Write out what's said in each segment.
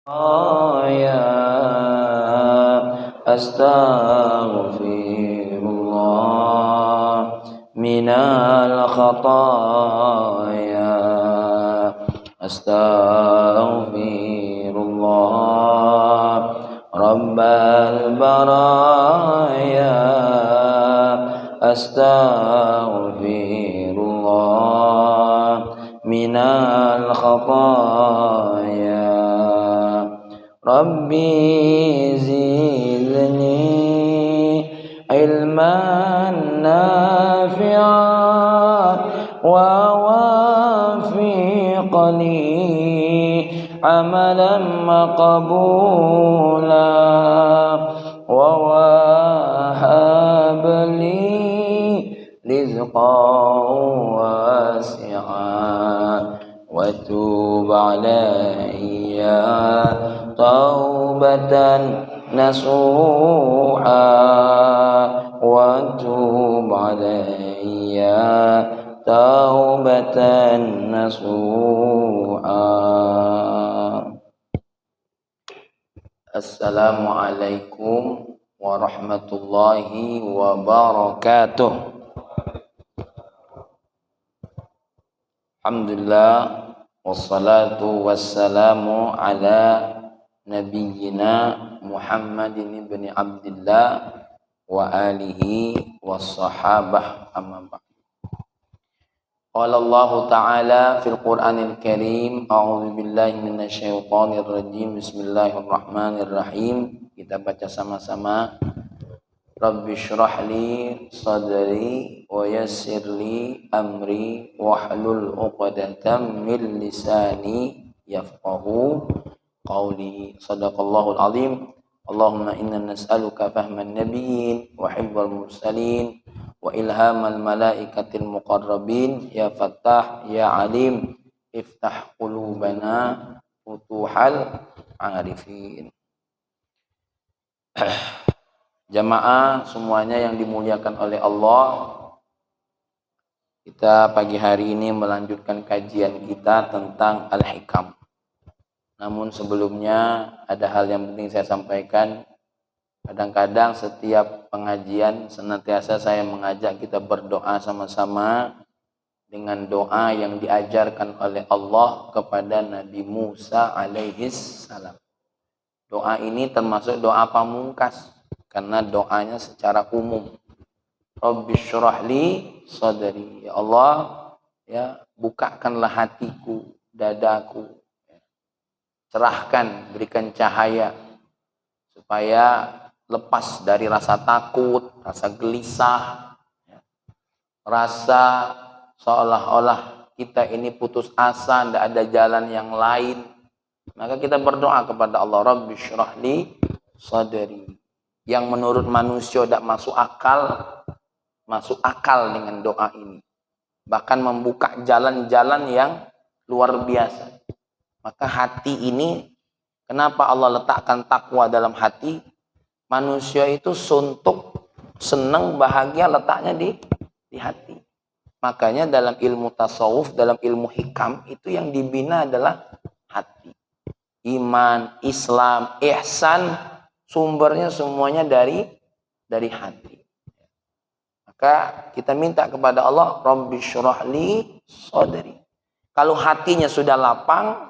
يا أستغفر الله من الخطايا أستغفر الله رب البرايا أستغفر الله من الخطايا ربي زدني علما نافعا ووفقني عملا مقبولا ووهب لي رزقا واسعا وتوب علي توبة نصوحا وتوب علي توبة نصوحا. Assalamualaikum warahmatullahi wabarakatuh. Alhamdulillah wassalatu wassalamu ala nabiyyina Muhammadin ibn Abdillah wa alihi wassahabah amma ba'd. Qala Allah Ta'ala fil Qur'anil Karim, a'udzu billahi minasy syaithanir rajim. Bismillahirrahmanirrahim. Kita baca sama-sama. Rabbi shrah li sadri wa yassir li amri wahlul 'uqdatam min lisani yafqahu qawli. Shadaqallahul azim. Allahumma inna nas'aluka fahman nabiyyin wa hibbal mursalin wa ilhamal malaikatil muqarrabin. Ya Fattah ya Alim iftah qulubana futuhal arifin. Jamaah semuanya yang dimuliakan oleh Allah, kita pagi hari ini melanjutkan kajian kita tentang Al-Hikam. Namun sebelumnya ada hal yang penting saya sampaikan. Kadang-kadang setiap pengajian senantiasa saya mengajak kita berdoa sama-sama dengan doa yang diajarkan oleh Allah kepada Nabi Musa alaihis salam. Doa ini termasuk doa pamungkas karena doanya secara umum. Rabbi shrah li sadri. Ya Allah, ya, bukakanlah hatiku, dadaku. Cerahkan, berikan cahaya supaya lepas dari rasa takut, rasa gelisah, ya, rasa seolah-olah kita ini putus asa, tidak ada jalan yang lain. Maka kita berdoa kepada Allah, Rabbi shrah li sadri. Yang menurut manusia tidak masuk akal dengan doa ini. Bahkan membuka jalan-jalan yang luar biasa. Maka hati ini, kenapa Allah letakkan takwa dalam hati? Manusia itu suntuk, senang, bahagia letaknya di hati. Makanya dalam ilmu tasawuf, dalam ilmu hikam, itu yang dibina adalah hati. Iman, Islam, ihsan, sumbernya semuanya dari hati. Maka kita minta kepada Allah, Rabbi shrah li sadri. Kalau hatinya sudah lapang,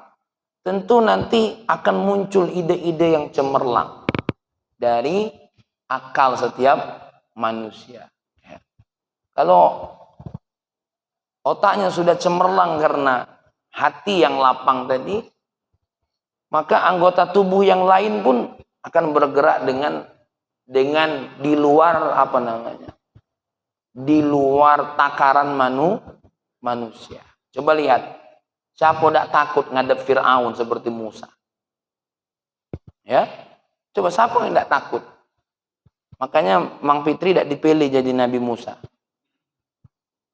tentu nanti akan muncul ide-ide yang cemerlang dari akal setiap manusia. Kalau otaknya sudah cemerlang karena hati yang lapang tadi, maka anggota tubuh yang lain pun akan bergerak dengan di luar di luar takaran manusia. Coba lihat, siapa tidak takut ngadep Fir'aun seperti Musa? Ya, coba siapa yang tidak takut? Makanya Mang Fitri tidak dipilih jadi Nabi Musa.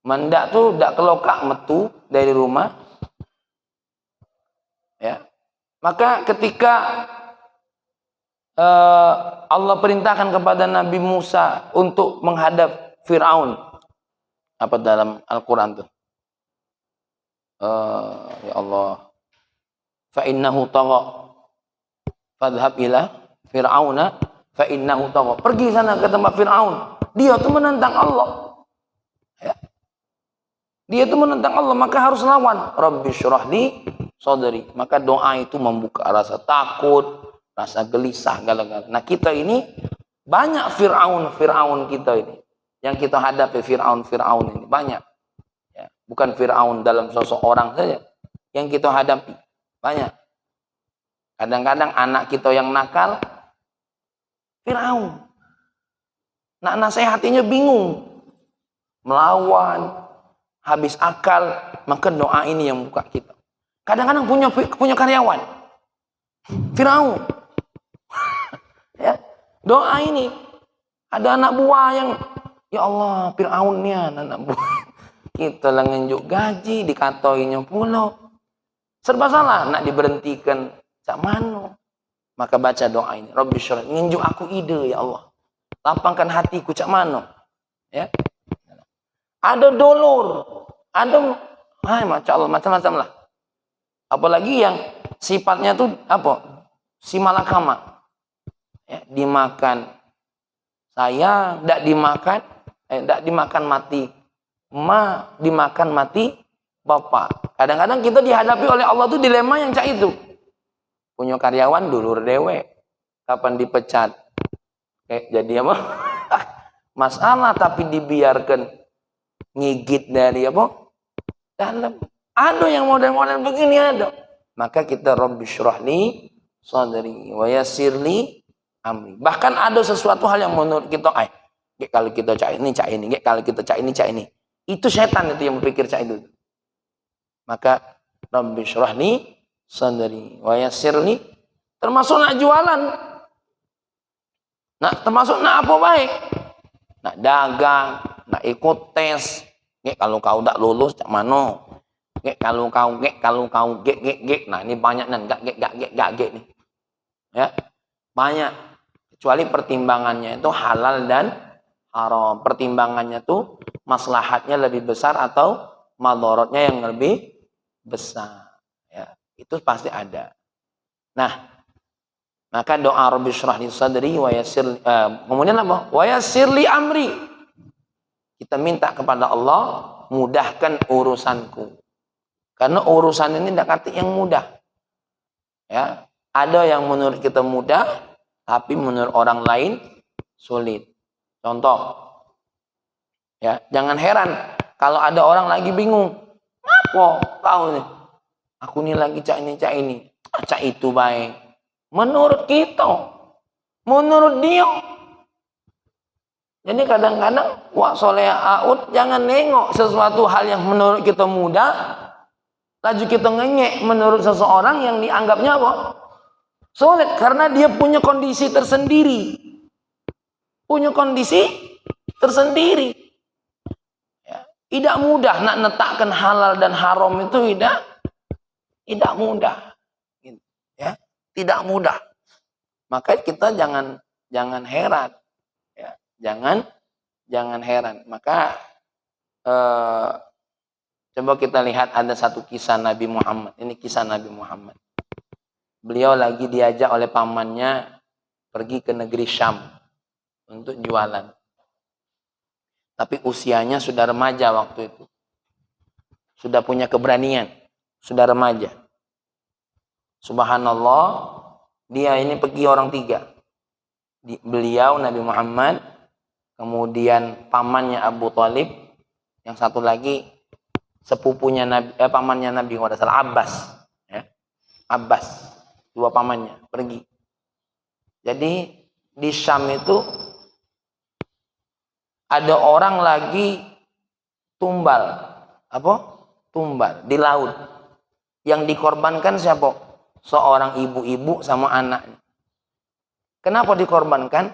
Mendak tuh tidak kelokak metu dari rumah. Ya, maka ketika Allah perintahkan kepada Nabi Musa untuk menghadap Fir'aun, apa dalam Al-Quran tuh? Ya Allah, fa innahu tagha, Fadhhab ila Fir'auna fa innahu tagha. Pergi sana ke tempat Fir'aun. Dia tuh menentang Allah. Ya. Dia itu menentang Allah, maka harus lawan. Rabbi syrah li sadri. Maka doa itu membuka rasa takut, rasa gelisah, galak-galak. Nah, kita ini banyak Fir'aun kita ini. Yang kita hadapi Fir'aun ini banyak. Ya. Bukan Fir'aun dalam sosok orang saja. Yang kita hadapi banyak. Kadang-kadang anak kita yang nakal, Fir'aun. Nak nasihatinya bingung. Melawan. Habis akal, maka doa ini yang buka kita. Kadang-kadang punya karyawan, Fir'aun. Ya, doa ini ada anak buah yang, ya Allah, Fir'aunnya anak buah. Kita lah ngenjuk gaji, dikatoinya pulau. Serba salah, nak diberhentikan cak mano. Maka baca doa ini, Rabbi syrah, ngenjuk aku ide ya Allah. Lapangkan hatiku cak mano. Ya. Ada dolor, ada macam-macam lah. Apalagi yang sifatnya tuh apa? Si malakama. Ya, dimakan saya, tidak dimakan mati. Dimakan mati bapak. Kadang-kadang kita dihadapi oleh Allah tuh dilema yang cak itu. Punya karyawan dulur dewe. Kapan dipecat? Jadi apa? Masalah tapi dibiarkan ngigit dari apa? Dalam. Ada yang model-model begini ada. Maka kita Rabbi syrah li sadri wa yassir li amri. Bahkan ada sesuatu hal yang menurut kita kalau kita cak ini, kalau kita cak ini. Itu setan itu yang berpikir cak itu. Maka Rabbi syrah li sadri wa yassir li, termasuk nak jualan. Termasuk nak apa baik? Nak dagang, nak ikut tes. Kalau kau tak lulus cak mano? Kalau kau nah ini banyak gak nih. Ya. Banyak. Kecuali pertimbangannya itu halal dan haram. Pertimbangannya tuh maslahatnya lebih besar atau madharatnya yang lebih besar. Ya, itu pasti ada. Nah, maka doa Rabbi syrah li sadri wa yassir kemudian apa? Wa yassir li amri. Kita minta kepada Allah, mudahkan urusanku. Karena urusan ini tidak kata yang mudah. Ya, ada yang menurut kita mudah, tapi menurut orang lain sulit. Contoh, ya, jangan heran kalau ada orang lagi bingung. Apa kau nih? Aku nih lagi cak ini, cak itu baik. Menurut kita, menurut dia. Jadi kadang-kadang wak soleh aud jangan nengok sesuatu hal yang menurut kita mudah, laju kita ngengek menurut seseorang yang dianggapnya apa? Sulit, karena dia punya kondisi tersendiri. Punya kondisi tersendiri. Ya, tidak mudah nak letakkan halal dan haram itu tidak mudah. Ya, tidak mudah. Maka kita jangan heran. Jangan heran. Maka coba kita lihat ada satu kisah Nabi Muhammad. Ini kisah Nabi Muhammad. Beliau lagi diajak oleh pamannya pergi ke negeri Syam untuk jualan. Tapi usianya sudah remaja waktu itu. Sudah punya keberanian. Sudah remaja. Subhanallah, dia ini pergi orang tiga. Beliau Nabi Muhammad, kemudian pamannya Abu Thalib, yang satu lagi sepupunya Nabi, pamannya Nabi Muhammad Abbas, ya. Abbas, dua pamannya pergi. Jadi di Syam itu ada orang lagi tumbal, tumbal di laut. Yang dikorbankan siapa? Seorang ibu-ibu sama anaknya. Kenapa dikorbankan?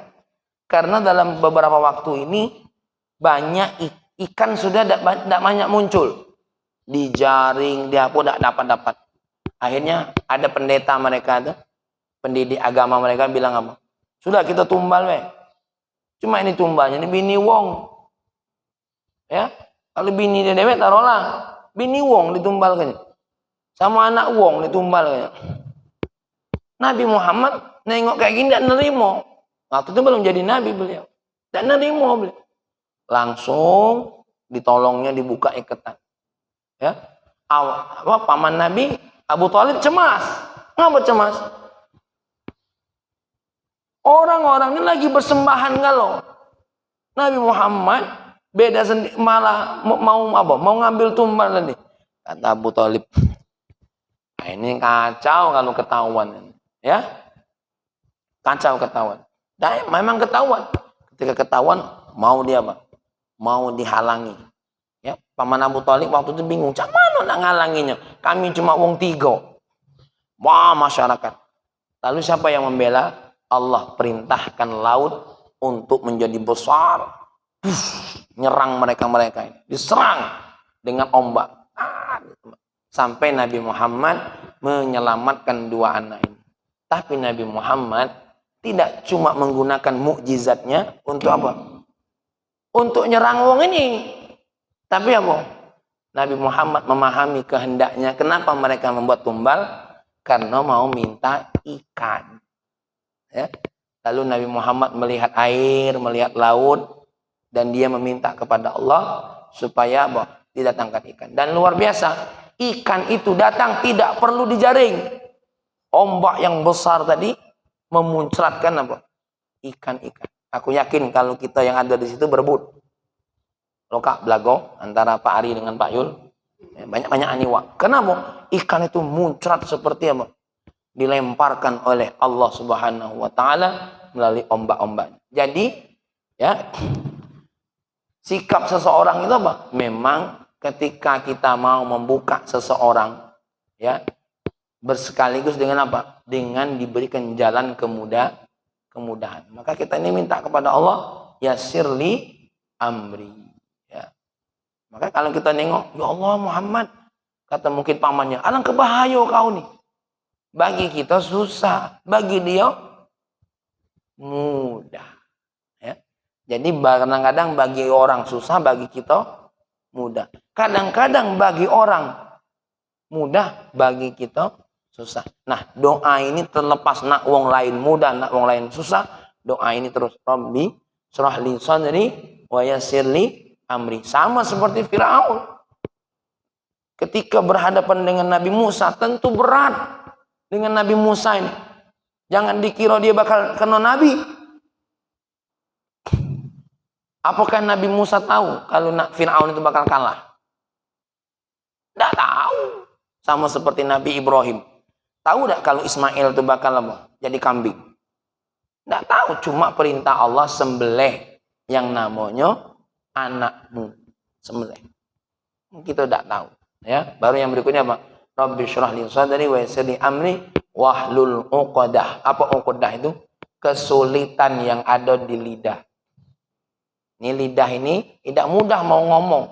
Karena dalam beberapa waktu ini banyak ikan sudah tidak banyak muncul. Dijaring, tidak dapat. Akhirnya ada pendeta mereka, ada pendidik agama mereka bilang apa? Sudah kita tumbal, cuma ini tumbalnya, ini bini wong. Ya, kalau bini dia dewek taruhlah bini wong ditumbalkan. Sama anak wong ditumbalkan. Nabi Muhammad nengok kayak gini tidak nerimo. Waktu itu belum jadi nabi beliau. Tidak nerimo beliau. Langsung ditolongnya, dibuka ikatan. Ya. Paman Nabi Abu Thalib cemas. Ngapa cemas? Orang-orang ini lagi bersembahan galau. Nabi Muhammad beda sendiri, malah mau apa? Mau ngambil tumbal tadi. Kata Abu Thalib, nah ini kacau kalau ketahuan. Ya, kacau ketahuan. Dan memang ketahuan. Ketika ketahuan, mau dia apa? Mau dihalangi. Ya, paman Abu Thalib waktu itu bingung, cak mana nak ngalanginya? Kami cuma wong 3. Wah, masyarakat. Lalu siapa yang membela? Allah perintahkan laut untuk menjadi besar. Nyerang mereka-mereka ini. Diserang dengan ombak. Sampai Nabi Muhammad menyelamatkan 2 anak ini. Tapi Nabi Muhammad tidak cuma menggunakan mukjizatnya untuk apa? Untuk nyerang wong ini. Tapi apa? Nabi Muhammad memahami kehendaknya. Kenapa mereka membuat tumbal? Karena mau minta ikan. Ya. Lalu Nabi Muhammad melihat air, melihat laut, dan dia meminta kepada Allah supaya didatangkan ikan. Dan luar biasa, ikan itu datang tidak perlu dijaring. Ombak yang besar tadi memuncratkan apa? Ikan-ikan. Aku yakin kalau kita yang ada di situ berebut. Lokak belago antara Pak Ari dengan Pak Yul, banyak-banyak aniwa. Kenapa? Ikan itu muncrat seperti apa? Dilemparkan oleh Allah Subhanahu wa taala melalui ombak-ombak. Jadi, ya, sikap seseorang itu apa? Memang ketika kita mau membuka seseorang, ya, bersekaligus dengan apa? Dengan diberikan jalan kemudahan. Maka kita ini minta kepada Allah, yassirli amri. Ya. Maka kalau kita nengok, ya Allah Muhammad, kata mungkin pamannya, alangkah bahaya kau nih. Bagi kita susah, bagi dia mudah. Ya. Jadi kadang-kadang bagi orang susah, bagi kita mudah. Kadang-kadang bagi orang mudah, bagi kita susah. Nah, doa ini terlepas nak wong lain mudah, nak wong lain susah. Doa ini terus, Rabbi shrah li sadri wa yassir li amri. Sama seperti Firaun. Ketika berhadapan dengan Nabi Musa, tentu berat dengan Nabi Musa ini. Jangan dikira dia bakal kena Nabi. Apakah Nabi Musa tahu kalau Firaun itu bakal kalah? Tidak tahu. Sama seperti Nabi Ibrahim. Tahu tidak kalau Ismail itu bakal apa? Jadi kambing? Tidak tahu. Cuma perintah Allah sembelih yang namanya anakmu. Sembelih. Kita tidak tahu. Ya, baru yang berikutnya apa? Rabbi shrah li sadri wa yassir li amri wahlul 'uqadah. Apa 'uqadah itu? Kesulitan yang ada di lidah. Ini lidah ini tidak mudah mau ngomong.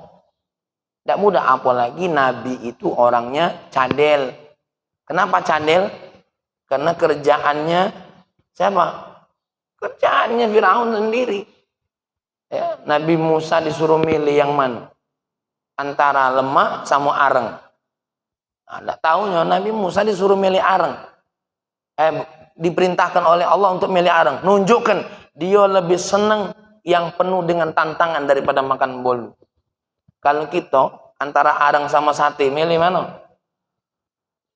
Tidak mudah, apalagi Nabi itu orangnya cadel. Kenapa cadel? Karena kerjaannya siapa? Kerjaannya Firaun sendiri. Ya, Nabi Musa disuruh milih yang mana? Antara lemak sama areng. Tidak tahunya Nabi Musa disuruh milih areng. Diperintahkan oleh Allah untuk milih areng. Nunjukkan dia lebih senang yang penuh dengan tantangan daripada makan bolu. Kalau kita antara areng sama sate, milih mana?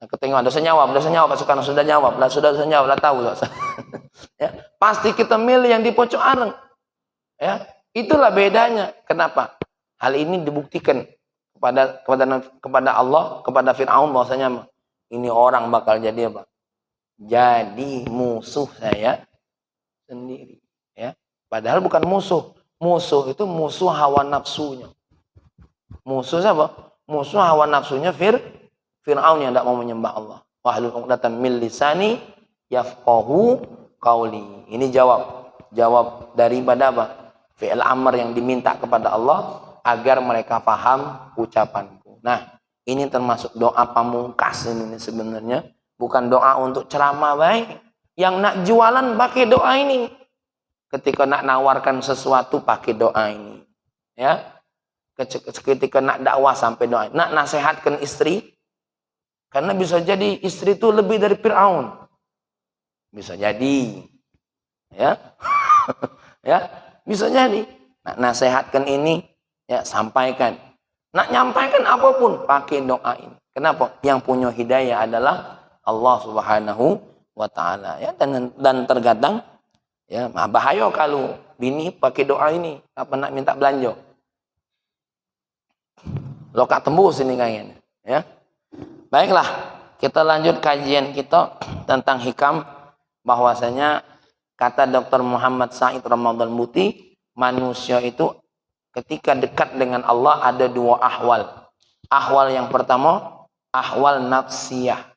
Ketinggalan, sudah senyawa Pak Soekarno, sudah jawab lah, sudah senyawa lah, tahu. Ya, pasti kita milih yang di pojok areng. Ya, itulah bedanya. Kenapa? Hal ini dibuktikan kepada Allah, kepada Firaun, bahwasanya ini orang bakal jadi apa? Jadi musuh saya sendiri. Ya, padahal bukan musuh. Musuh itu musuh hawa nafsunya. Musuh siapa? Musuh hawa nafsunya Fir'aun yang tidak mau menyembah Allah. Wahlul 'uqdatam min lisani yafqahu qauli. Ini jawab daripada apa? Fi'il amr yang diminta kepada Allah agar mereka paham ucapanku. Nah, ini termasuk doa pamungkas ini sebenarnya, bukan doa untuk ceramah baik. Yang nak jualan pakai doa ini. Ketika nak nawarkan sesuatu pakai doa ini. Ya. Ketika nak dakwah sampai doa. Nak nasihatkan istri, karena bisa jadi istri itu lebih dari Fir'aun. Bisa jadi. Ya. Ya, bisa jadi. Nak nasihatkan ini, ya sampaikan. Nak nyampaikan apapun, pakai doa ini. Kenapa? Yang punya hidayah adalah Allah Subhanahu wa Ta'ala. Ya, dan terkadang ya bahaya kalau bini pakai doa ini apa nak minta belanja. Lokak tembus ini kayaknya. Ya. Baiklah, kita lanjut kajian kita tentang hikam, bahwasanya kata Dr. Muhammad Said Ramadan Muti, manusia itu ketika dekat dengan Allah ada dua ahwal. Ahwal yang pertama, ahwal nafsiyah.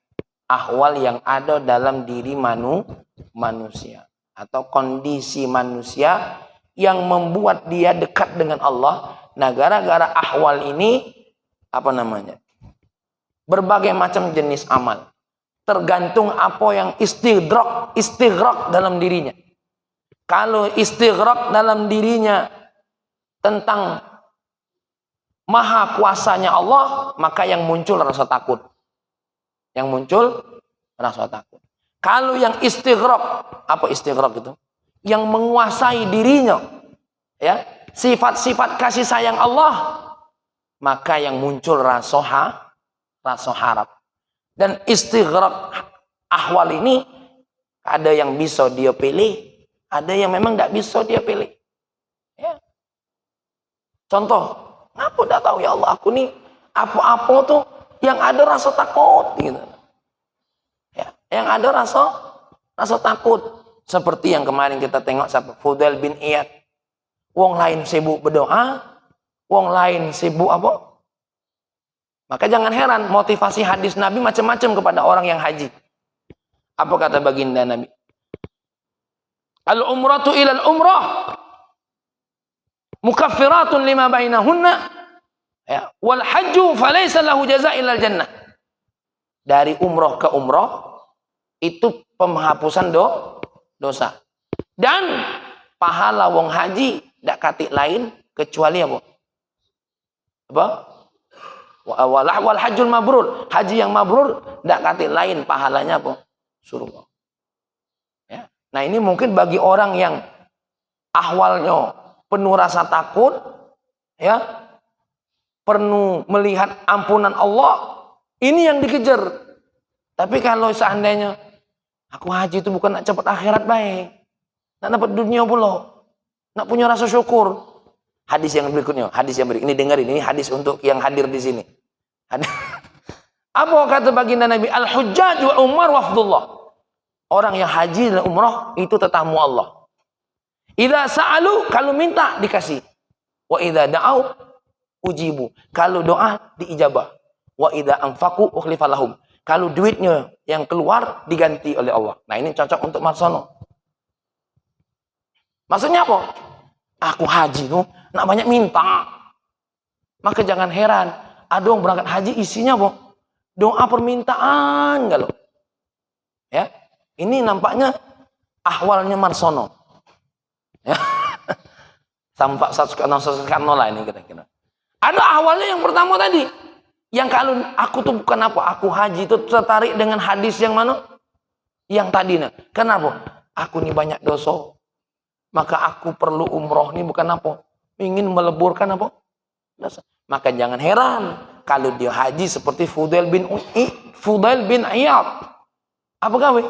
Ahwal yang ada dalam diri manusia. Atau kondisi manusia yang membuat dia dekat dengan Allah. Nah, gara-gara ahwal ini, apa namanya? Berbagai macam jenis amal. Tergantung apa yang istighraq dalam dirinya. Kalau istighraq dalam dirinya tentang maha kuasanya Allah, maka yang muncul rasa takut. Yang muncul rasa takut. Kalau yang istighraq, apa istighraq itu? Yang menguasai dirinya, ya, sifat-sifat kasih sayang Allah, maka yang muncul rasa harap. Dan istighraq ahwal ini ada yang bisa dia pilih, ada yang memang tidak bisa dia pilih. Ya. Contoh, aku tidak tahu ya Allah, aku nih apa-apa tuh yang ada rasa takut gitu. Ya, yang ada rasa takut. Seperti yang kemarin kita tengok siapa? Fudail bin Iyad. Wong lain sibuk berdoa, wong lain sibuk apa? Maka jangan heran motivasi hadis Nabi macam-macam kepada orang yang haji. Apa kata baginda Nabi? Al-umratu ilal umrah mukaffiratun lima bainahunna, ya, wal hajju falaysa lahu jazaa illal jannah. Dari umrah ke umrah itu penghapusan dosa. Dan pahala wong haji tidak katik lain kecuali apa? Apa? Wal hajjul mabrur, haji yang mabrur tidak katik lain pahalanya apa? Surga. Ya. Nah, ini mungkin bagi orang yang ahwalnya penuh rasa takut, ya, penuh melihat ampunan Allah, ini yang dikejar. Tapi kalau seandainya aku haji itu bukan nak cepat akhirat baik, nak dapat dunia pula, nak punya rasa syukur. Hadis yang berikutnya, ini dengar ini hadis untuk yang hadir di sini. Apa kata baginda Nabi? Al-hujjaj wa umar wafdullah. Orang yang haji dan umrah itu tetamu Allah. Idza sa'alu, kalau minta dikasih. Wa idza da'au ujibu. Kalau doa diijabah. Wa idza anfaqu ukhlifa lahum. Kalau duitnya yang keluar diganti oleh Allah. Nah, ini cocok untuk Marsono. Maksudnya apa? Aku haji tuh nak banyak minta. Maka jangan heran, ada yang berangkat haji isinya apa? Doa permintaan kalau. Ya. Ini nampaknya ahwalnya Marsono. Ya. Sampai satu lah ini kira-kira. Ada ahwalnya yang pertama tadi. Yang kalau aku tuh bukan apa, aku haji itu tertarik dengan hadis yang mana? Yang tadi. Nah. Kenapa? Aku ini banyak dosa. Maka aku perlu umroh ini bukan apa? Ingin meleburkan apa? Dosa. Maka jangan heran kalau dia haji seperti Fudail bin Iyad. Apa gawe?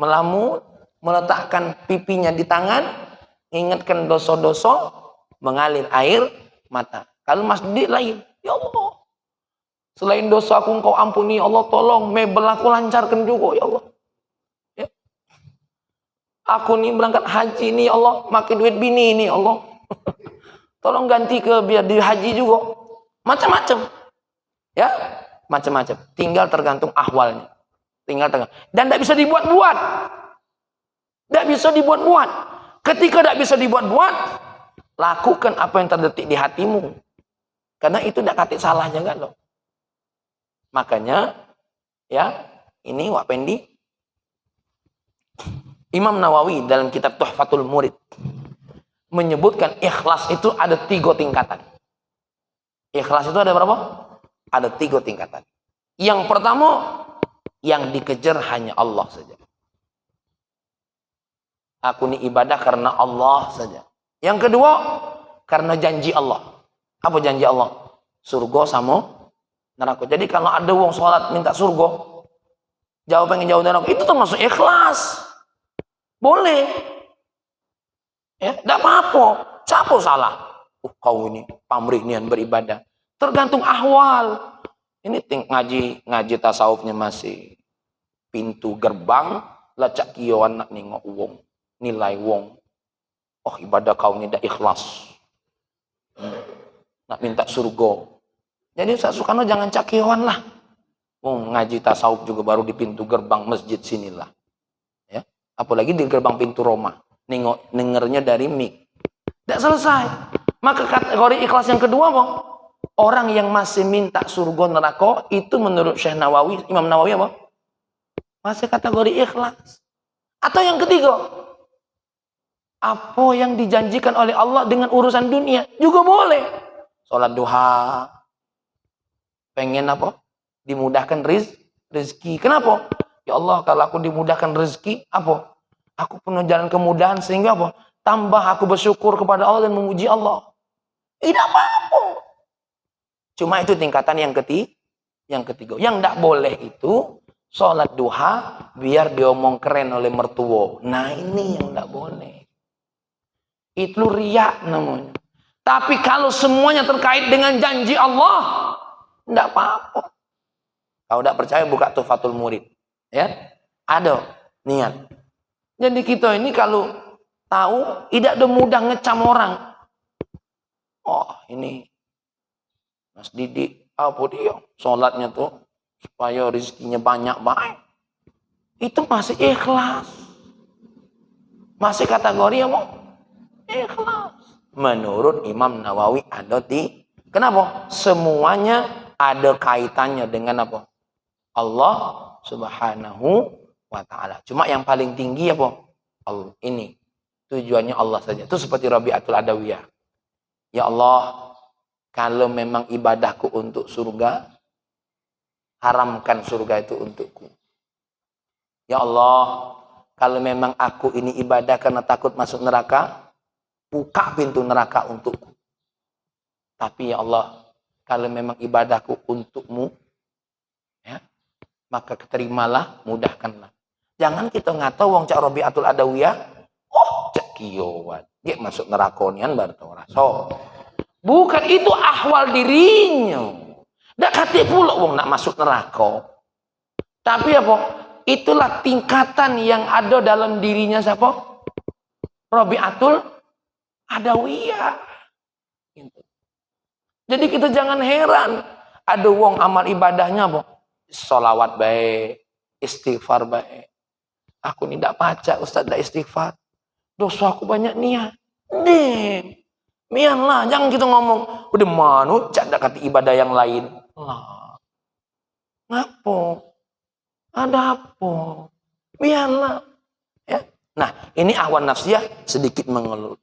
Melamun, meletakkan pipinya di tangan, ingatkan dosa-dosa, mengalir air mata. Kalau masjid lain, ya Allah, selain dosa aku engkau ampuni, Allah tolong mebel aku lancarkan juga, ya Allah. Ya. Aku nih berangkat haji nih, ya Allah, makin duit bini ini, ya Allah. Tolong ganti ke biar di haji juga. Macam-macam. Ya, macam-macam. Tinggal tergantung ahwalnya. Dan tidak bisa dibuat-buat. Tidak bisa dibuat-buat. Ketika tidak bisa dibuat-buat, lakukan apa yang terdetik di hatimu. Karena itu tidak katik salahnya kan loh. Makanya, ya, ini Wak Pendi, Imam Nawawi dalam kitab Tuhfatul Murid menyebutkan ikhlas itu ada 3 tingkatan. Ikhlas itu ada berapa? Ada 3 tingkatan. Yang pertama, yang dikejar hanya Allah saja. Aku ini ibadah karena Allah saja. Yang kedua, karena janji Allah. Apa janji Allah? Surga sama neraka. Jadi kalau ada wong sholat minta surga, pengen jauh dari neraka, itu termasuk ikhlas. Boleh. Ya, tidak apa-apa. Siapa salah? Kau ini pamrih nian beribadah. Tergantung ahwal. Ini ngaji tasawufnya masih pintu gerbang, lacak kio anak nengok wong, nilai wong. Oh, ibadah kau ini tidak ikhlas. Nak minta surga. Jadi Ustaz Sukarno jangan cakioan lah. Ngaji tasawuf juga baru di pintu gerbang masjid sinilah. Ya. Apalagi di gerbang pintu Roma. Dengernya dari mik. Tidak selesai. Maka kategori ikhlas yang kedua, Bang. Orang yang masih minta surga neraka, itu menurut Syekh Nawawi, Imam Nawawi apa? Masih kategori ikhlas. Atau yang ketiga, apa yang dijanjikan oleh Allah dengan urusan dunia juga boleh. Sholat duha, pengen apa? Dimudahkan rezeki. Kenapa? Ya Allah, kalau aku dimudahkan rezeki, apa? Aku penuh jalan kemudahan sehingga apa? Tambah aku bersyukur kepada Allah dan memuji Allah. Tidak apa-apa. Cuma itu tingkatan yang ketiga. Yang tidak boleh itu sholat duha biar diomong keren oleh mertua. Nah, ini yang tidak boleh. Itu riak namanya. Tapi kalau semuanya terkait dengan janji Allah, tidak apa-apa. Kalau tidak percaya buka Tuhfatul Murid. Ya, ada niat. Jadi kita ini kalau tahu, tidak ada mudah ngecam orang. Oh, ini Mas Didi, apa dia? Sholatnya tuh supaya rezekinya banyak baik. Itu masih ikhlas. Masih kategori apa? Ikhlas. Menurut Imam Nawawi ada di. Kenapa? Semuanya ada kaitannya dengan apa? Allah Subhanahu wa ta'ala. Cuma yang paling tinggi apa? Allah. Ini tujuannya Allah saja. Itu seperti Rabi'atul Adawiyah. Ya Allah, kalau memang ibadahku untuk surga, haramkan surga itu untukku. Ya Allah, kalau memang aku ini ibadah karena takut masuk neraka, buka pintu neraka untukku. Tapi ya Allah, kalau memang ibadahku untukmu, ya, maka terimalah, mudahkanlah. Jangan kita ngato wong cak Rabi'atul Adawiyah, oh cak kiyowan, dia masuk neraka nian baru raso. Bukan itu ahwal dirinya. Ndak kate pula wong nak masuk neraka. Tapi apa? Itulah tingkatan yang ada dalam dirinya siapa? Rabi'atul Adawiyah. Gitu. Jadi kita jangan heran. Ada wong amal ibadahnya apa? Sholawat baik, istighfar baik. Aku ini tidak baca, Ustaz tidak istighfar. Dosa aku banyak niat. Nih, mianlah, jangan kita ngomong. Udah manu, cak kata ibadah yang lain. Lah, ngapo? Ada apa? Biarlah. Ya. Nah, ini ahwan nafsiyah sedikit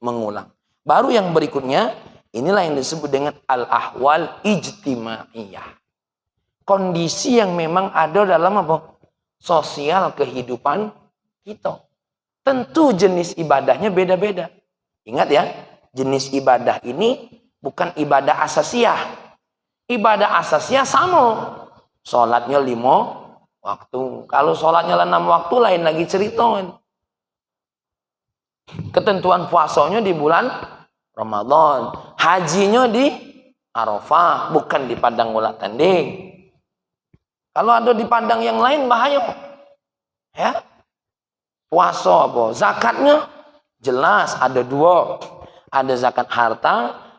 mengulang. Baru yang berikutnya, inilah yang disebut dengan al-ahwal ijtimaiyah. Kondisi yang memang ada dalam apa? Sosial kehidupan kita. Tentu jenis ibadahnya beda-beda. Ingat ya, jenis ibadah ini bukan ibadah asasiyah. Ibadah asasiyah sama. Sholatnya 5 waktu. Kalau sholatnya 6 waktu lain lagi cerita. Ketentuan puasanya di bulan Ramadan. Hajinya di Arafah, bukan di padang bola tanding. Kalau ada di padang yang lain bahaya. Ya. Puasa apa? Zakatnya jelas ada 2. Ada zakat harta,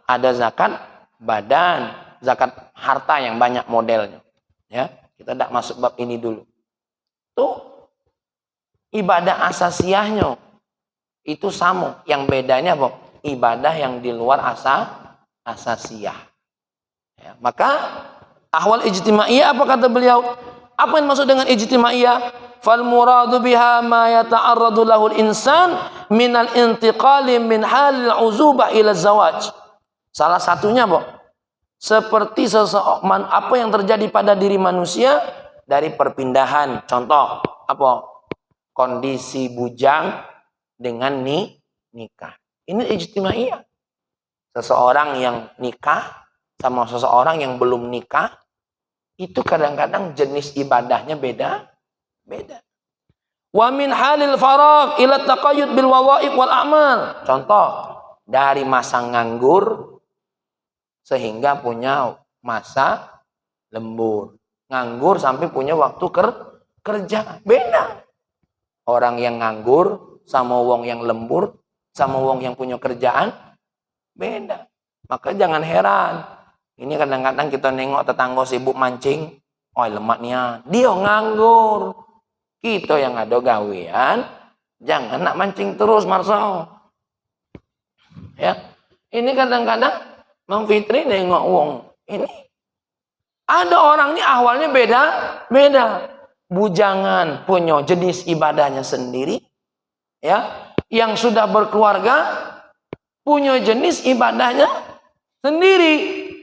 ada zakat badan. Zakat harta yang banyak modelnya. Ya, kita tidak masuk bab ini dulu. Tuh ibadah asasiyahnya itu sama. Yang bedanya apa? Ibadah yang di luar asasiyah. Ya, maka ahwal ijtimaiyah apa kata beliau? Apa yang maksud dengan ijtimaiyah? Fal muradu biha ma yata'arradu lahul insan minal intiqali min halil uzubah ila zawaj. Salah satunya apa? Seperti seseorang, apa yang terjadi pada diri manusia dari perpindahan. Contoh apa? Kondisi bujang dengan nikah. Ini ijtimaiyah. Seseorang yang nikah sama seseorang yang belum nikah, itu kadang-kadang jenis ibadahnya beda. Wa min halil faragh ila taqayyud bil wadhaif wal a'mal. Contoh, dari masa nganggur sehingga punya masa lembur. Nganggur sampai punya waktu kerja. Beda. Orang yang nganggur sama wong yang lembur sama wong yang punya kerjaan beda. Maka jangan heran. Ini kadang-kadang kita nengok tetangga sibuk mancing, oh lemaknya, dia nganggur. Kita yang ada gawean, jangan nak mancing terus, Marso. Ya, ini kadang-kadang Mang Fitri nengok wong ini. Ada orang ini awalnya beda. Bujangan punya jenis ibadahnya sendiri, ya. Yang sudah berkeluarga punya jenis ibadahnya sendiri.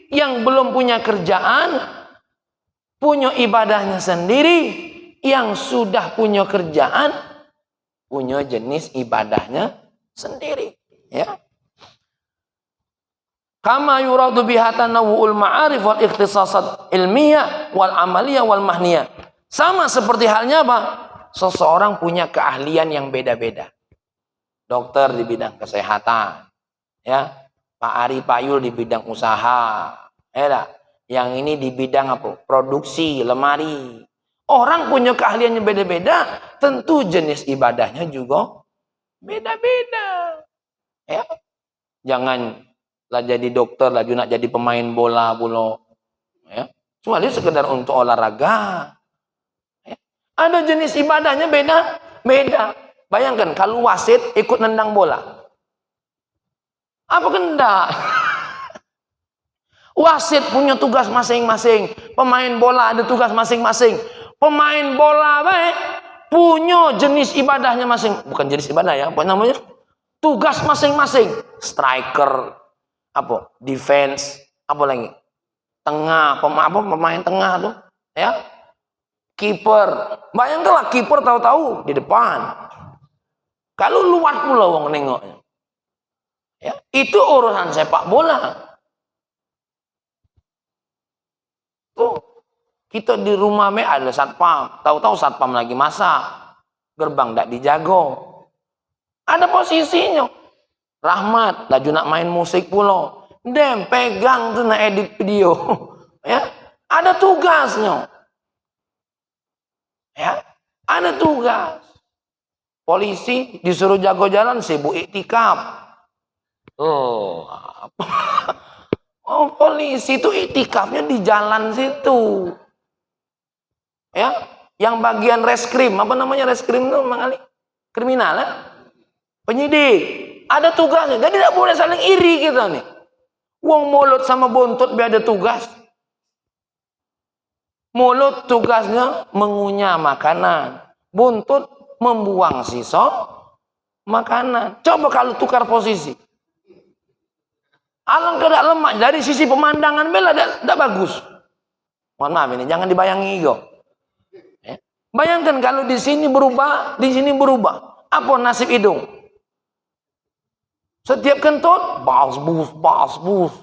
Yang belum punya kerjaan punya ibadahnya sendiri. Yang sudah punya kerjaan punya jenis ibadahnya sendiri, ya. Kama yuradu biha tanawwu'ul ma'arif wal ikhtisasat ilmiyah wal amaliyah wal mahniyah. Sama seperti halnya apa? Seseorang punya keahlian yang beda-beda. Dokter di bidang kesehatan, ya. Pak Ari Payul di bidang usaha, ya. Yang ini di bidang apa? Produksi lemari. Orang punya keahliannya beda-beda, tentu jenis ibadahnya juga beda-beda. Ya. Janganlah jadi dokter, lagi nak jadi pemain bola pula. Ya. Cuma dia sekedar untuk olahraga. Ya. Ada jenis ibadahnya beda. Bayangkan kalau wasit ikut nendang bola. Apa kendak? Wasit punya tugas masing-masing. Pemain bola ada tugas masing-masing. Pemain bola baik punya jenis ibadahnya masing. Bukan jenis ibadah ya, apa namanya? Tugas masing-masing. Striker, apa? Defense, apa lagi? Tengah, pemain tengah tuh, ya. Kiper. Bayangkanlah kiper tahu-tahu di depan. Kalau luar pula wong nengoknya. Ya, itu urusan sepak bola. Tuh. Kita di rumah ada satpam, tahu-tahu satpam lagi masak, gerbang tidak dijago. Ada posisinya. Rahmat, laju nak main musik pula. Dem, pegang tuh nak edit video. Ya, ada tugasnya. Ya, ada tugas. Polisi disuruh jago jalan, sibuk iktikaf. Oh, apa? Oh, polisi itu iktikafnya di jalan situ. Ya, yang bagian reskrim, apa namanya reskrim itu, Mang Ali? Kriminal, ya? Penyidik, ada tugasnya. Jadi tidak boleh saling iri kita nih. Wong mulut sama buntut biar ada tugas. Mulut tugasnya mengunyah makanan, buntut membuang sisa makanan. Coba kalau tukar posisi. Alangkah tidak lemak dari sisi pemandangan bela tidak bagus. Mohon maaf ini, jangan dibayangi ego. Bayangkan kalau di sini berubah, di sini berubah. Apa nasib hidung? Setiap kentut, bas bus.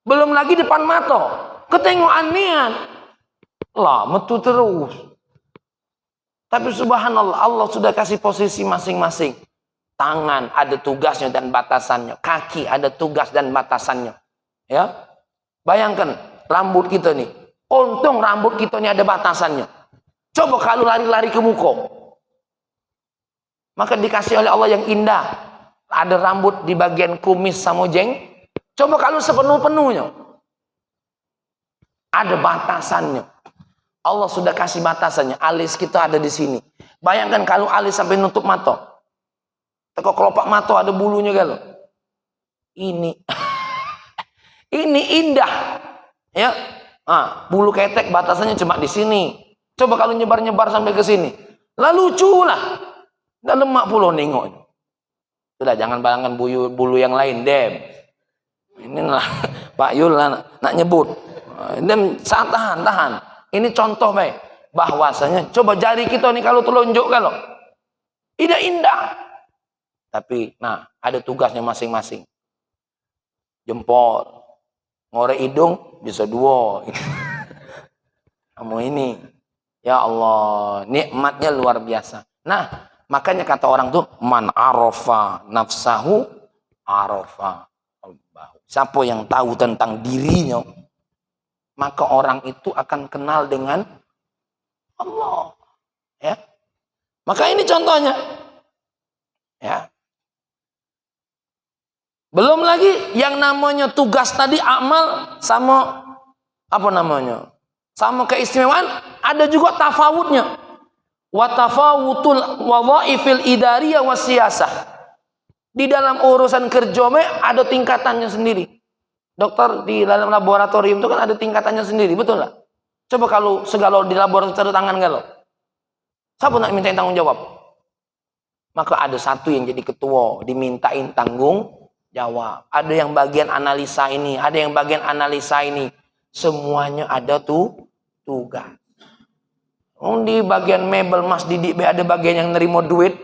Belum lagi depan mata. Ketengokan niat. Lah, metu terus. Tapi subhanallah, Allah sudah kasih posisi masing-masing. Tangan ada tugasnya dan batasannya. Kaki ada tugas dan batasannya. Ya, bayangkan rambut kita nih. Untung rambut kita ini ada batasannya. Coba kalau lari-lari ke muka. Maka dikasih oleh Allah yang indah. Ada rambut di bagian kumis sama jeng. Coba kalau sepenuh-penuhnya. Ada batasannya. Allah sudah kasih batasannya. Alis kita ada di sini. Bayangkan kalau alis sampai nutup mata. Teko kelopak mata ada bulunya kalau. Ini. Ini indah. Ya. Bulu ketek batasannya cuma di sini. Coba kalau nyebar-nyebar sampai ke sini. Lah lucu lah. Dan lemak pula nengok. Sudah jangan bayangkan bulu yang lain, Dem. Ini lah Pak Yul nak nyebut. Dem, tahan. Ini contoh baik. Bahwasanya coba jari kita nih kalau telunjuk kalau. Tidak indah. Tapi, nah, ada tugasnya masing-masing. Jempol, ngorek hidung, bisa dua. Kamu ini, ya Allah, nikmatnya luar biasa. Nah, makanya kata orang tuh, man arafa nafsahu arafa Allah. Siapa yang tahu tentang dirinya, maka orang itu akan kenal dengan Allah. Ya, maka ini contohnya. Ya. Belum lagi yang namanya tugas tadi, amal sama apa namanya? Sama keistimewaan, ada juga tafawutnya. Wa tafawutul wadhaifil idariyah wasiyasah. Di dalam urusan kerja ada tingkatannya sendiri. Dokter di dalam laboratorium itu kan ada tingkatannya sendiri, betul nggak? Coba kalau segala di laboratorium tangan galau. Siapa nak mintain tanggung jawab? Maka ada satu yang jadi ketua, dimintain tanggung jawab. Ada yang bagian analisa ini, ada yang bagian analisa ini. Semuanya ada tuh tugas. Di bagian mebel Mas Didik ada bagian yang nerima duit.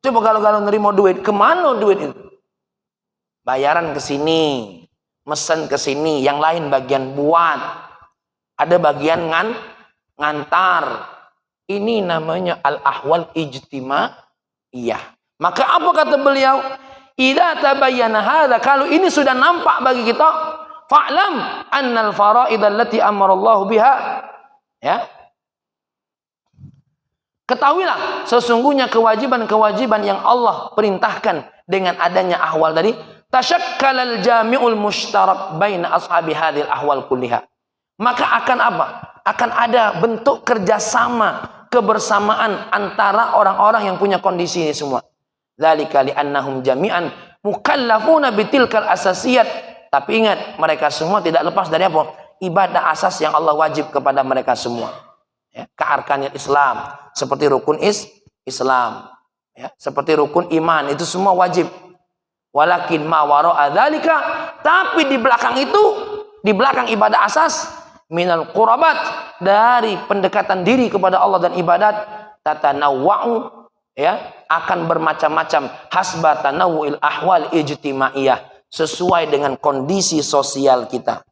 Coba kalau nerima duit, kemana duit itu? Bayaran ke sini, mesen ke sini, yang lain bagian buat. Ada bagian ngantar. Ini namanya al-ahwal ijtimaiyah. Maka apa kata beliau? Idza tabayyana hadza, kalau ini sudah nampak bagi kita, fa'lam annal faraid allati amara Allah biha, ya. Ketahuilah sesungguhnya kewajiban-kewajiban yang Allah perintahkan dengan adanya ahwal tadi, tasyakkalal jami'ul mushtarak baina ashabi hadhil ahwal kulliha. Maka akan apa? Akan ada bentuk kerjasama, kebersamaan antara orang-orang yang punya kondisi ini semua. Dzalika li'annahum jami'an mukallafuna bitilkal asasiyat. Tapi ingat, mereka semua tidak lepas dari apa? Ibadah asas yang Allah wajib kepada mereka semua. Ya, kearkanil Islam, seperti rukun Islam, ya, seperti rukun iman, itu semua wajib. Walakin ma wara'a dzalika, tapi di belakang itu, di belakang ibadah asas, minal qurabat, dari pendekatan diri kepada Allah dan ibadat, tatanawwa'u, ya, akan bermacam-macam, hasba tanawwu'il ahwal ijtimaiyah, sesuai dengan kondisi sosial kita.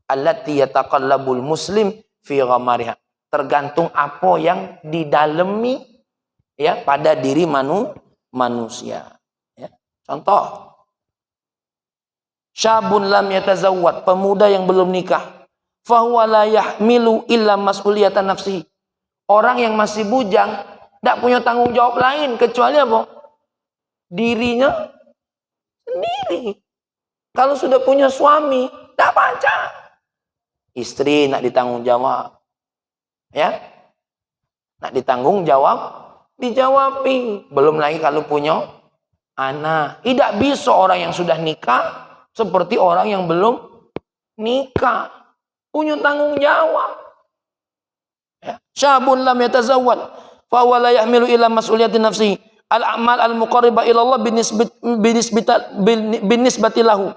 Allati yataqallabul muslim fi ghamariha, tergantung apa yang didalemi, ya, pada diri manusia. Ya. Contoh, syabun lam yatazawwad, pemuda yang belum nikah, fahuwa la yahmilu illa mas'uliyatan nafsihi, orang yang masih bujang tidak punya tanggung jawab lain kecuali apa? Dirinya sendiri. Kalau sudah punya suami, tidak baca. Istri nak ditanggung jawab, ya, nak ditanggung jawab, dijawabi. Belum lagi kalau punya anak. Tidak bisa orang yang sudah nikah seperti orang yang belum nikah, punya tanggung jawab. Ya. Syabun lam yatazawwad fa huwa la yahmilu ila mas'uliyati nafsihi al-a'mal al-muqarribah ila Allah binisbati lahu.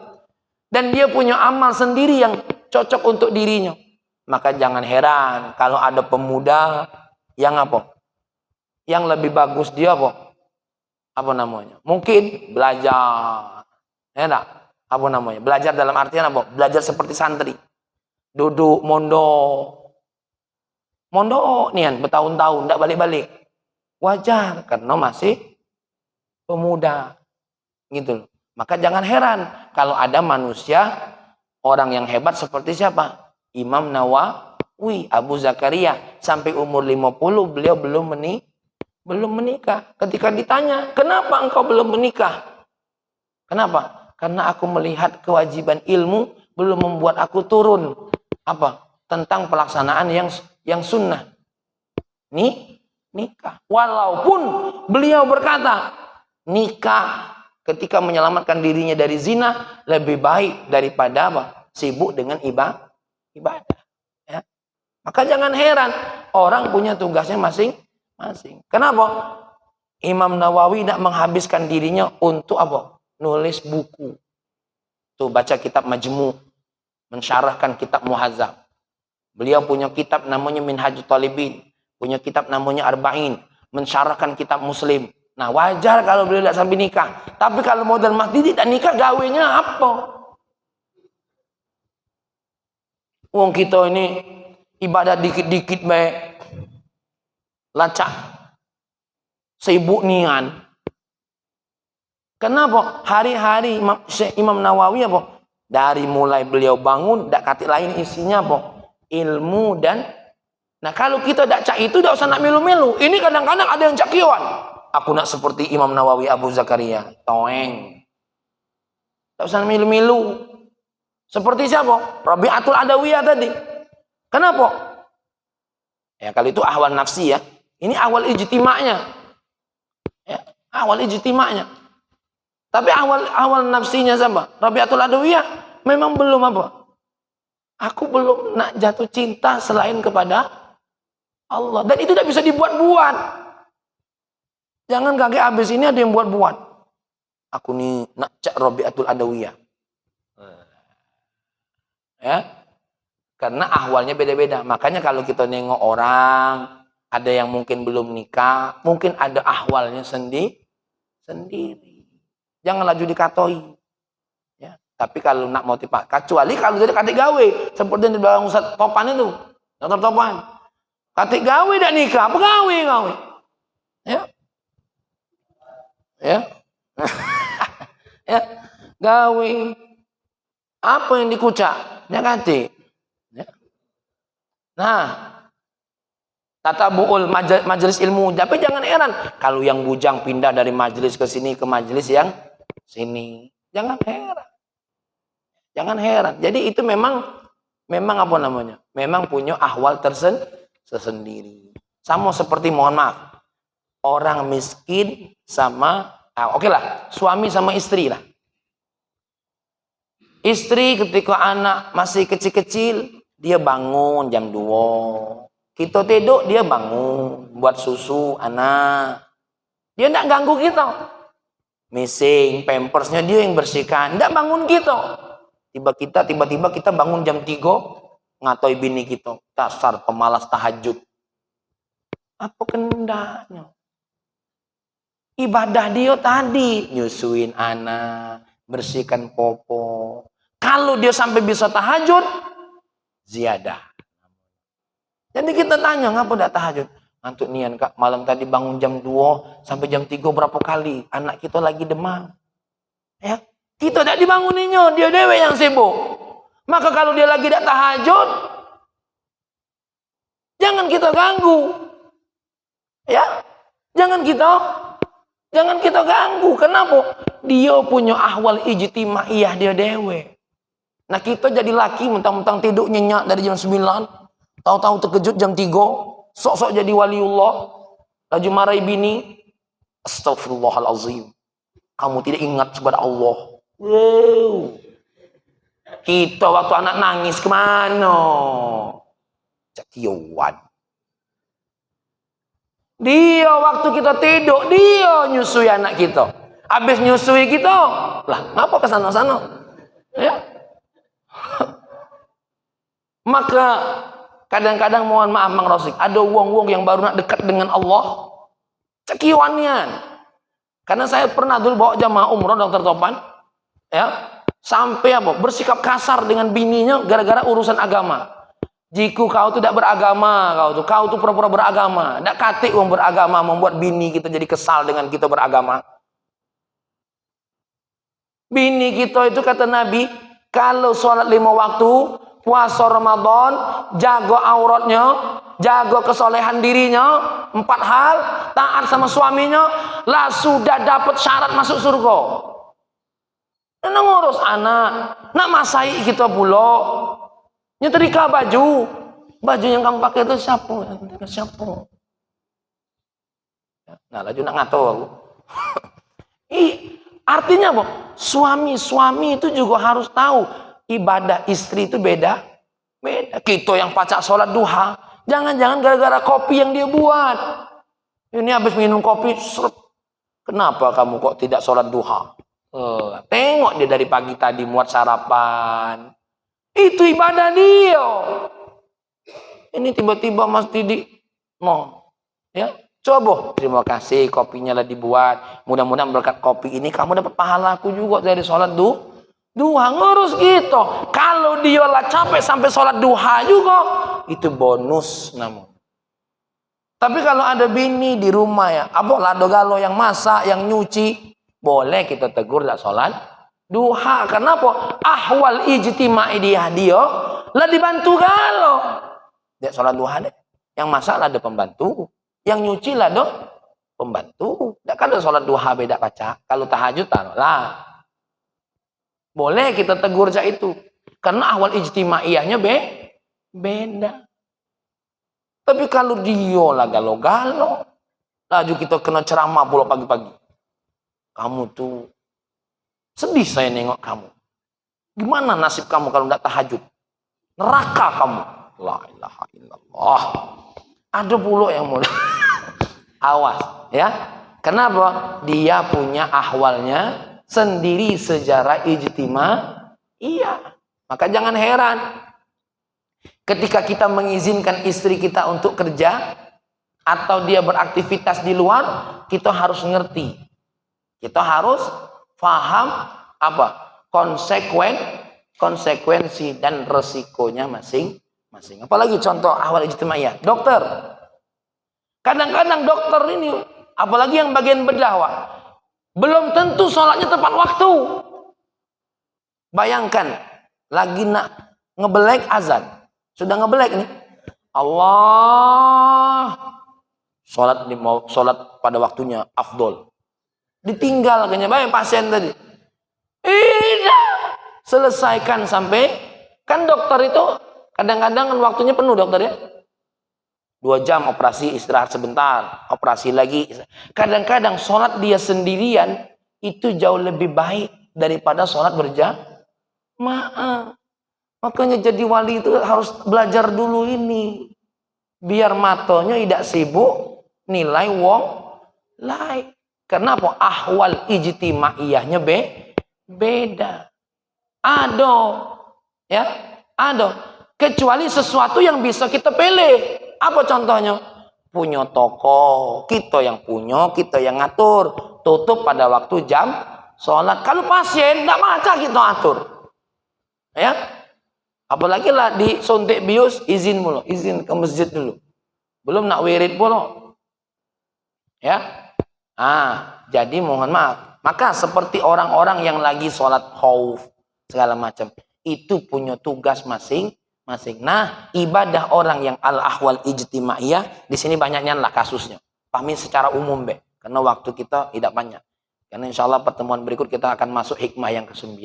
Dan dia punya amal sendiri yang cocok untuk dirinya. Maka jangan heran kalau ada pemuda yang apa? Yang lebih bagus dia apa? Apa namanya? Mungkin belajar. Ya enggak? Apa namanya? Belajar dalam artian apa? Belajar seperti santri. Duduk mondok. Mondok nian bertahun-tahun enggak balik-balik. Wajar karena masih pemuda. Gitu loh. Maka jangan heran kalau ada manusia, orang yang hebat seperti siapa? Imam Nawawi, Abu Zakaria, sampai umur 50 beliau belum menikah. Ketika ditanya, kenapa engkau belum menikah? Kenapa? Karena aku melihat kewajiban ilmu belum membuat aku turun apa? Tentang pelaksanaan yang sunnah. Nikah. Walaupun beliau berkata, nikah ketika menyelamatkan dirinya dari zina lebih baik daripada apa? Sibuk dengan ibadah. Ya. Maka jangan heran orang punya tugasnya masing-masing. Kenapa? Imam Nawawi tidak menghabiskan dirinya untuk apa? Nulis buku. Tuh baca kitab Majmu', mensyarahkan kitab Muhazzab. Beliau punya kitab namanya Minhajut Talibin, punya kitab namanya Arba'in, mensyarahkan kitab Muslim. Nah, wajar kalau beliau tidak sampai nikah. Tapi kalau modal masjid tidak nikah, gawenya apa? Wong kita ini ibadah dikit-dikit baik. Lacak. Sibuk nian. Kenapa? Hari-hari Imam Nawawi apa? Dari mulai beliau bangun, tidak kata lain isinya apa? Ilmu dan... Nah, kalau kita tidak cak itu, tidak usah nak milu-milu. Ini kadang-kadang ada yang cakiwan. Aku nak seperti Imam Nawawi Abu Zakaria. Toeng. Tidak usah milu-milu. Seperti siapa? Rabi'atul Adawiyah tadi. Kenapa? Ya, kalau itu ahwal nafsi ya. Ini awal ijtima'nya. Ya, awal ijtima'nya. Tapi awal nafsinya siapa? Rabi'atul Adawiyah memang belum apa? Aku belum nak jatuh cinta selain kepada Allah. Dan itu tidak bisa dibuat-buat. Jangan kaget habis ini ada yang buat-buat. Aku nih nak cak Rabi'atul Adawiyah. Ya. Karena ahwalnya beda-beda. Makanya kalau kita nengok orang, ada yang mungkin belum nikah, mungkin ada ahwalnya sendiri. Jangan laju dikatoi. Ya. Tapi kalau nak mau tipak, kecuali kalau jadi katik gawe, seperti yang di belakang Ustaz Topan itu, Dr. Topan. Katik gawe dak nikah, apa gawe? Ya. Ya. Ya. Gawe. Apa yang dikucak? Ya katik. Ya. Nah, tatabu'ul majelis ilmu. Tapi jangan heran kalau yang bujang pindah dari majelis ke sini ke majelis yang sini. Jangan heran. Jangan heran. Jadi itu memang apa namanya? Memang punya ahwal tersendiri. Sama seperti, mohon maaf, orang miskin sama oke lah, suami sama istri lah. Istri ketika anak masih kecil-kecil, dia bangun jam 2. Kita tidur, dia bangun buat susu anak. Dia tidak ganggu kita. Mising, pampersnya dia yang bersihkan. Tidak bangun kita. Tiba-tiba kita bangun jam 3, ngatoi bini kita. Dasar pemalas tahajud. Apa kendaknya? Ibadah dia tadi. Nyusuin anak. Bersihkan popo. Kalau dia sampai bisa tahajud, ziyadah. Jadi kita tanya, ngapa tidak tahajud? Ngantuk nian kak, malam tadi bangun jam 2 sampai jam 3 berapa kali? Anak kita lagi demam. Ya, kita tidak dibanguninnya, dia dewe yang sibuk. Maka kalau dia lagi tidak tahajud, jangan kita ganggu. Ya, jangan kita ganggu. Kenapa? Dia punya ahwal ijtimaiyah dia dewe. Nah, kita jadi laki mentang-mentang tidur nyenyak dari jam 9, tahu-tahu terkejut jam 3, sok-sok jadi waliullah, laju marahi bini. Astagfirullahalazim. Kamu tidak ingat kepada Allah. Wow. Kita waktu anak nangis kemana? Cakiwan. Dia waktu kita tidur, dia nyusui anak kita. Habis nyusui kita, lah ngapa ke sana-sana? Ya. Maka kadang-kadang mohon maaf Mang Rosik, ada wong-wong yang baru nak dekat dengan Allah, cekiwannya. Karena saya pernah dulu bawa jamaah umroh Dr. Topan, ya, sampai apa? Bersikap kasar dengan bininya gara-gara urusan agama. Jika kau tidak beragama, kau tuh pura-pura beragama. Tidak katik wong beragama membuat bini kita jadi kesal dengan kita beragama. Bini kita itu kata Nabi, kalau sholat 5 waktu, puasa Ramadan, jaga auratnya, jaga kesolehan dirinya, 4 hal, taat sama suaminya, lah sudah dapat syarat masuk surga. Nak ngurus anak, nak masai kita pula, nyetrika baju yang kamu pakai itu siapa? Nah, laju nak ngatur aku. Artinya apa? Suami itu juga harus tahu ibadah istri itu beda. Kita yang pacak sholat duha, jangan-jangan gara-gara kopi yang dia buat. Ini habis minum kopi, seret. Kenapa kamu kok tidak sholat duha? Tengok dia dari pagi tadi muat sarapan. Itu ibadah dia. Ini tiba-tiba Mas Didi mau, ya, Coba, terima kasih kopinya lah dibuat. Mudah-mudahan berkat kopi ini kamu dapat pahala aku juga dari sholat duha. Ngurus gitu. Kalau dia lah capek sampai sholat duha juga, itu bonus namun. Tapi kalau ada bini di rumah ya, abok lado galo yang masak, yang nyuci, boleh kita tegur lah sholat duha. Kenapa? Ahwal ijtima'i dia lah dibantu galo. Dia sholat duha deh. Yang masak lah ada pembantu, yang nyuci lah dong pembantu. Tidak kan ada sholat duha beda kaca. Kalau tahajud lah. Boleh kita tegur aja itu. Karena ahwal ijtimaiyahnya beda. Tapi kalau dia lah galo-galo, laju kita kena ceramah pula pagi-pagi. Kamu tuh sedih saya nengok kamu. Gimana nasib kamu kalau tidak tahajud? Neraka kamu. La ilaha illallah. Ada pula yang mau. Awas ya. Kenapa? Dia punya ahwalnya sendiri sejarah ijtima. Iya. Maka jangan heran. Ketika kita mengizinkan istri kita untuk kerja atau dia beraktivitas di luar, kita harus ngerti. Kita harus paham apa? Konsekuensi dan resikonya masing-masing. Apalagi contoh ahwal ijtimaiyah. Dokter. Kadang-kadang dokter ini, apalagi yang bagian bedah, belum tentu sholatnya tepat waktu. Bayangkan, lagi nak ngebelek azan. Sudah ngebelek nih. Allah. Sholat pada waktunya afdol. Ditinggal kayaknya bayang pasien tadi. Tidak. Selesaikan sampai. Kan dokter itu kadang-kadang waktunya penuh dokter ya. 2 jam operasi, istirahat sebentar. Operasi lagi. Kadang-kadang sholat dia sendirian. Itu jauh lebih baik daripada sholat berjamaah. Makanya jadi wali itu harus belajar dulu ini. Biar matanya tidak sibuk nilai wong lain. Kenapa? Ahwal ijtimaiyahnya beda. Ada. Ya, ada. Kecuali sesuatu yang bisa kita pilih. Apa contohnya? Punya toko. Kita yang punya, kita yang ngatur. Tutup pada waktu jam sholat. Kalau pasien, tidak maca kita atur. Ya. Apalagi lah di suntik bius, izin mulu, izin ke masjid dulu. Belum nak wirid pula. Ya. Jadi mohon maaf. Maka seperti orang-orang yang lagi sholat khauf, segala macam. Itu punya tugas masing-masing. Nah, ibadah orang yang al-ahwal ijtimaiyah, di sini banyaknya lah kasusnya. Pahami secara umum, karena waktu kita tidak banyak. Karena insya Allah pertemuan berikut kita akan masuk hikmah yang ke-9.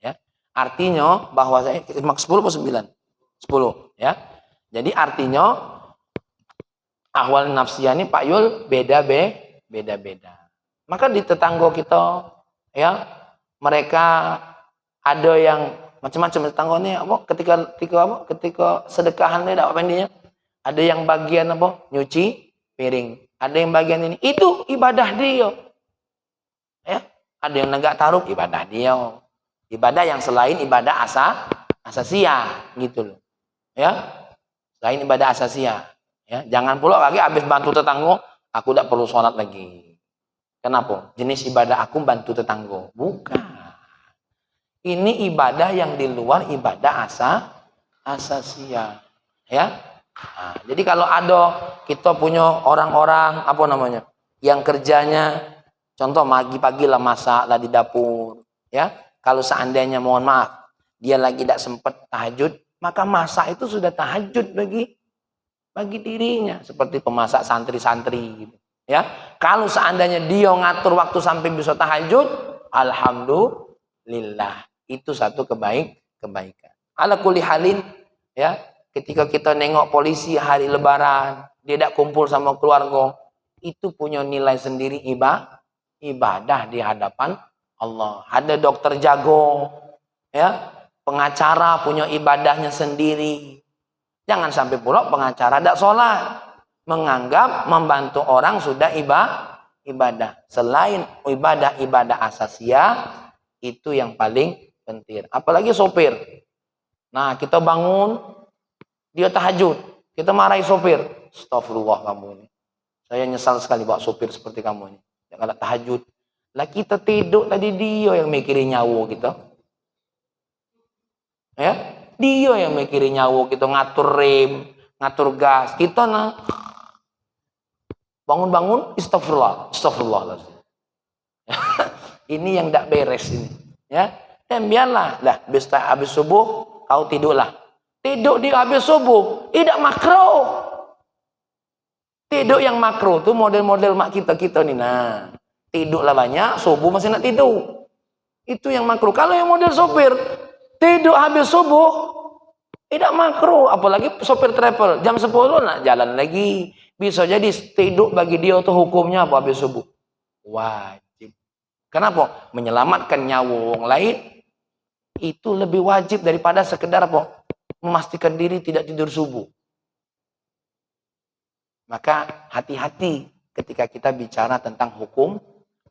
Ya. Artinya bahwa saya 10 atau 9? 10 ya. Jadi artinya ahwal nafsiyah ini Pak Yul beda-beda. Maka di tetangga kita ya, mereka ada yang macam-macam tetangganya ketika sedekahan tidak apa intinya. Ada yang bagian apa? Nyuci piring. Ada yang bagian ini. Itu ibadah dia. Ya, ada yang negak taruh ibadah dia. Ibadah yang selain ibadah asasiyah gitu loh. Ya. Selain ibadah asasiyah, ya. Jangan pula lagi habis bantu tetangga, aku tidak perlu sholat lagi. Kenapa? Jenis ibadah aku bantu tetangga. Bukan. Ini ibadah yang di luar ibadah asasiyah. Ya. Nah, jadi kalau ada kita punya orang-orang apa namanya? Yang kerjanya contoh pagi-pagi lah masak lah di dapur, ya. Kalau seandainya mohon maaf, dia lagi tidak sempat tahajud, maka masak itu sudah tahajud bagi dirinya. Seperti pemasak santri-santri gitu. Ya. Kalau seandainya dia ngatur waktu sampai bisa tahajud, alhamdulillah. Itu satu kebaikan. Ala kulli halin, ya, ketika kita nengok polisi hari lebaran, dia tidak kumpul sama keluarga, itu punya nilai sendiri ibadah di hadapan Allah. Ada dokter jago, ya, pengacara punya ibadahnya sendiri. Jangan sampai pula pengacara tidak sholat, menganggap membantu orang sudah ibadah. Selain ibadah asasiyah, itu yang paling penting. Apalagi sopir. Nah, kita bangun, dia tahajud, kita marahi sopir. Astagfirullah kamu ini. Saya nyesal sekali bawa sopir seperti kamu ini. Kalau tahajud. Lah kita tidur tadi dia yang mikirin nyawa kita. Ya, dia yang mikirin nyawa kita, ngatur rem, ngatur gas. Kita nah bangun-bangun astagfirullah, astagfirullah. Ini yang tidak beres ini. Ya, dan biarlah lah habis subuh kau tidurlah. Tidur di habis subuh, tidak makro. Tidur yang makro tuh model-model mak kita nih. Nah, tidurlah banyak, subuh masih nak tidur. Itu yang makro. Kalau yang model sopir, tidur habis subuh, tidak makro. Apalagi sopir travel, jam 10 nak jalan lagi. Bisa jadi tidur bagi dia tuh hukumnya apa habis subuh? Wajib. Kenapa? Menyelamatkan nyawa orang lain itu lebih wajib daripada sekedar apa? Memastikan diri tidak tidur subuh. Maka hati-hati ketika kita bicara tentang hukum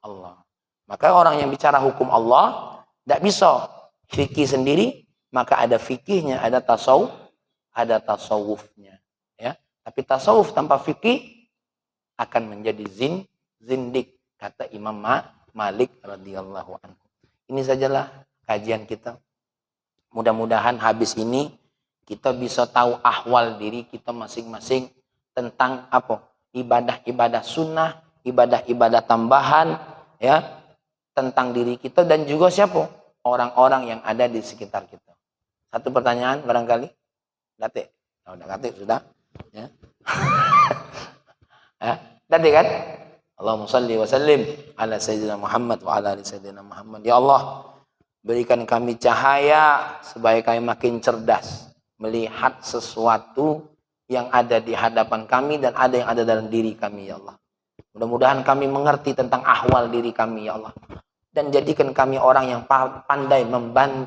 Allah. Maka orang yang bicara hukum Allah tidak bisa fikih sendiri, maka ada fikihnya, ada tasawufnya. Ya, tapi tasawuf tanpa fikih akan menjadi zindik, kata Imam Malik radhiyallahu anhu. Ini sajalah kajian kita. Mudah-mudahan habis ini kita bisa tahu ahwal diri kita masing-masing tentang apa? Ibadah-ibadah sunnah, ibadah-ibadah tambahan, ya, tentang diri kita dan juga siapa? Orang-orang yang ada di sekitar kita. Satu pertanyaan barangkali? Datik. Oh, udah datik sudah. Ya. Datik kan? Allahumma salli wa sallim ala sayyidina Muhammad wa ala ali sayyidina Muhammad. Ya Allah, berikan kami cahaya supaya kami makin cerdas melihat sesuatu yang ada di hadapan kami dan ada yang ada dalam diri kami, ya Allah. Mudah-mudahan kami mengerti tentang ahwal diri kami, ya Allah. Dan jadikan kami orang yang pandai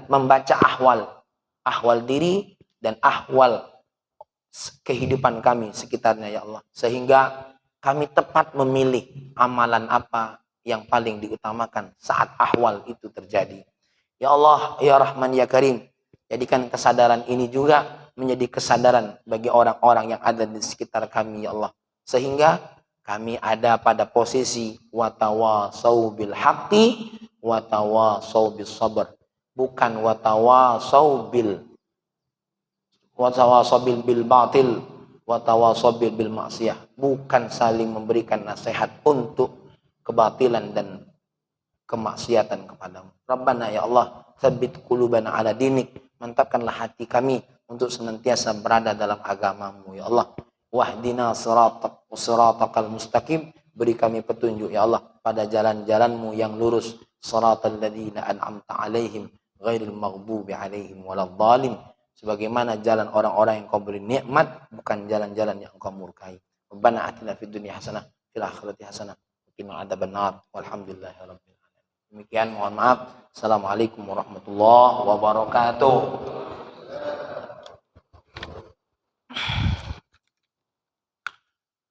membaca ahwal diri dan ahwal kehidupan kami sekitarnya, ya Allah. Sehingga kami tepat memilih amalan apa yang paling diutamakan saat ahwal itu terjadi. Ya Allah, ya Rahman, ya Karim, jadikan kesadaran ini juga menjadi kesadaran bagi orang-orang yang ada di sekitar kami, ya Allah. Sehingga kami ada pada posisi watawasau bil haqqi watawasau bis sabr. Bukan watawasau bil batil watawasau bil maksiyah. Bukan saling memberikan nasihat untuk kebatilan dan kemaksiatan kepadamu. Rabbana ya Allah, tsabbit qulubana ala dinik. Mantapkanlah hati kami untuk senantiasa berada dalam agamamu, ya Allah. Wahdina siratakal mustaqim. Beri kami petunjuk, ya Allah, pada jalan-jalanmu yang lurus. Siratal ladzina an'amta alaihim ghairil maghdubi alaihim waladhdallin. Sebagaimana jalan orang-orang yang kau beri nikmat, bukan jalan-jalan yang kau murkai. Rabbana atina fid dunya hasanah fil akhirati hasanah wa qina adzabannar. Walhamdulillahirabbil alamin. Demikian, mohon maaf. Assalamualaikum warahmatullahi wabarakatuh.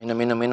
Minum.